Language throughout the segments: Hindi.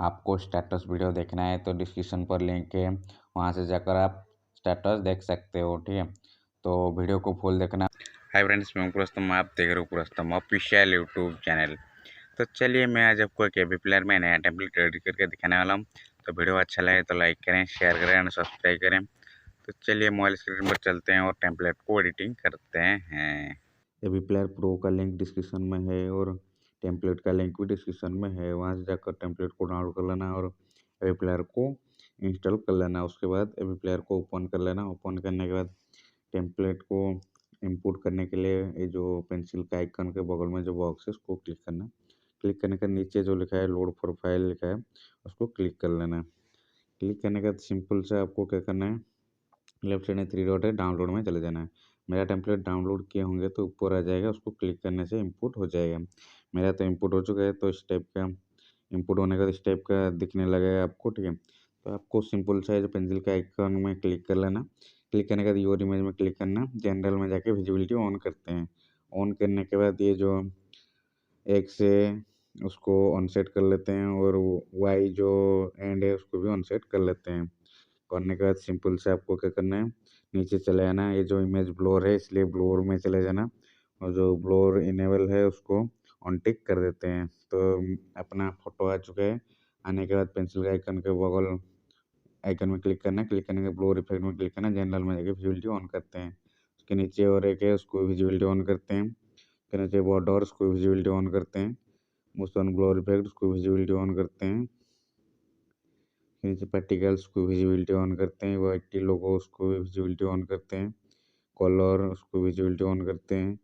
आपको स्टेटस वीडियो देखना है तो डिस्क्रिप्शन पर लिंक है, वहाँ से जाकर आप स्टेटस देख सकते हो। ठीक है, तो वीडियो को फुल देखना। हाय फ्रेंड्स, मैं हूं पुरस्तम, आप देख रहे हो पुरस्तम ऑफिशियल यूट्यूब चैनल। तो चलिए मैं आज आपको एक एवी प्लेयर में नया टेम्पलेट रेडी करके दिखाने वाला हूँ। तो वीडियो अच्छा लगे तो लाइक करें, शेयर करें और सब्सक्राइब करें। तो चलिए मोबाइल स्क्रीन पर चलते हैं और टेम्पलेट को एडिटिंग करते हैं। एवी प्लेयर प्रो का लिंक डिस्क्रिप्शन में है और टेम्पलेट का लिंक भी डिस्क्रिप्शन में है, वहाँ से जाकर टेम्पलेट को डाउनलोड कर लेना और एवी प्लेयर को इंस्टॉल कर लेना। उसके बाद एवी प्लेयर को ओपन कर लेना। ओपन करने के बाद टेम्पलेट को इंपोर्ट करने के लिए ये जो पेंसिल का आइकन के बगल में जो बॉक्स है उसको क्लिक करना। क्लिक करने के नीचे जो लिखा है लोड फॉर फाइल लिखा है उसको क्लिक कर लेना। क्लिक करने के बाद सिंपल से आपको क्या करना है, लेफ्ट साइड में 3 डॉट है, डाउनलोड में चले जाना है। मेरा टेम्पलेट डाउनलोड किए होंगे तो ऊपर आ जाएगा, उसको क्लिक करने से इंपोर्ट हो जाएगा। मेरा तो इंपोर्ट हो चुका है, तो इस टाइप का इंपोर्ट होने का इस टाइप का दिखने लगेगा आपको। ठीक है, तो आपको सिंपल सा जो पेंसिल का आइकन में क्लिक कर लेना। क्लिक करने के बाद योर इमेज में क्लिक करना। जनरल में जाके विजिबिलिटी ऑन करते हैं। ऑन करने के बाद ये जो एक से उसको ऑन सेट कर लेते हैं और वाई जो एंड है उसको भी ऑन सेट कर लेते हैं। करने के बाद सिंपल से आपको क्या करना है, नीचे चले जाना। ये जो इमेज ब्लोर है इसलिए ब्लोर में चले जाना और जो ब्लोर इनेबल है उसको ऑन टिक कर देते हैं। तो अपना फोटो आ चुका है। आने के बाद पेंसिल के आइकन के बगल आइकन में क्लिक करना है। क्लिक करने के ब्लोर इफेक्ट में क्लिक करना, जनरल में जाके विजिबिलिटी ऑन करते हैं। उसके नीचे और एक है उसको विजिबिलिटी ऑन करते हैं। उसके नीचे बॉर्डर उसको विजिबिलिटी ऑन करते हैं। मुस्तन ब्लोर इफेक्ट उसको विजिबिलिटी ऑन करते हैं। नीचे पार्टिकल्स को विजिबिलिटी ऑन करते हैं। वाइट लोगो उसको विजिबिलिटी ऑन करते हैं। कलर उसको विजिबिलिटी ऑन करते हैं।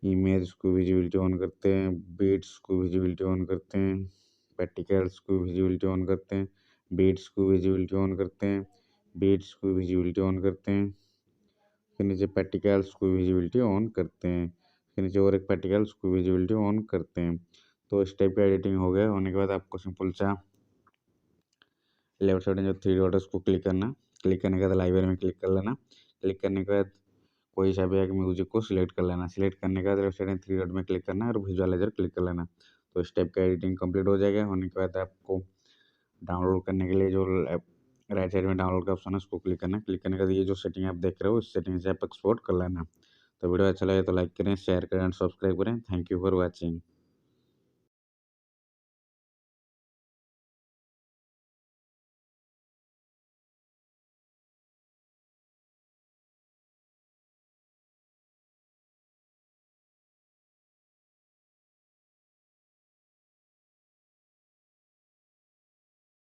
इमेज को विजिबिलिटी ऑन करते हैं। बीट्स को विजिबिलिटी ऑन करते हैं। पार्टिकल्स को विजिबिलिटी ऑन करते हैं। बीट्स को विजिबिलिटी ऑन करते हैं। बीट्स को विजिबिलिटी ऑन करते हैं। फिर नीचे पार्टिकल्स को विजिबिलिटी ऑन करते हैं। फिर नीचे और एक पार्टिकल्स को विजिबिलिटी ऑन करते हैं। तो इस टाइप का एडिटिंग हो गया। होने के बाद आपको सिंपल सा लेफ्ट साइड में जो 3 डॉट है उसको क्लिक करना। क्लिक करने के बाद लाइब्रेरी में क्लिक कर लेना। क्लिक करने के बाद कोई सा भी एक म्यूजिक को सिलेक्ट कर लेना। सिलेक्ट करने के बाद लेफ्ट साइड में 3 डॉट में क्लिक करना और विजुअलाइजर क्लिक कर लेना। तो इस टाइप का एडिटिंग कंप्लीट हो जाएगा। होने के बाद आपको डाउनलोड करने के लिए जो राइट साइड में डाउनलोड का ऑप्शन है उसको क्लिक करना। क्लिक करने के बाद ये जो सेटिंग आप देख रहे हो इस सेटिंग से आप एक्सपोर्ट कर लेना। तो वीडियो अच्छा लगे तो लाइक करें, शेयर करें और सब्सक्राइब करें। Thank you for watching.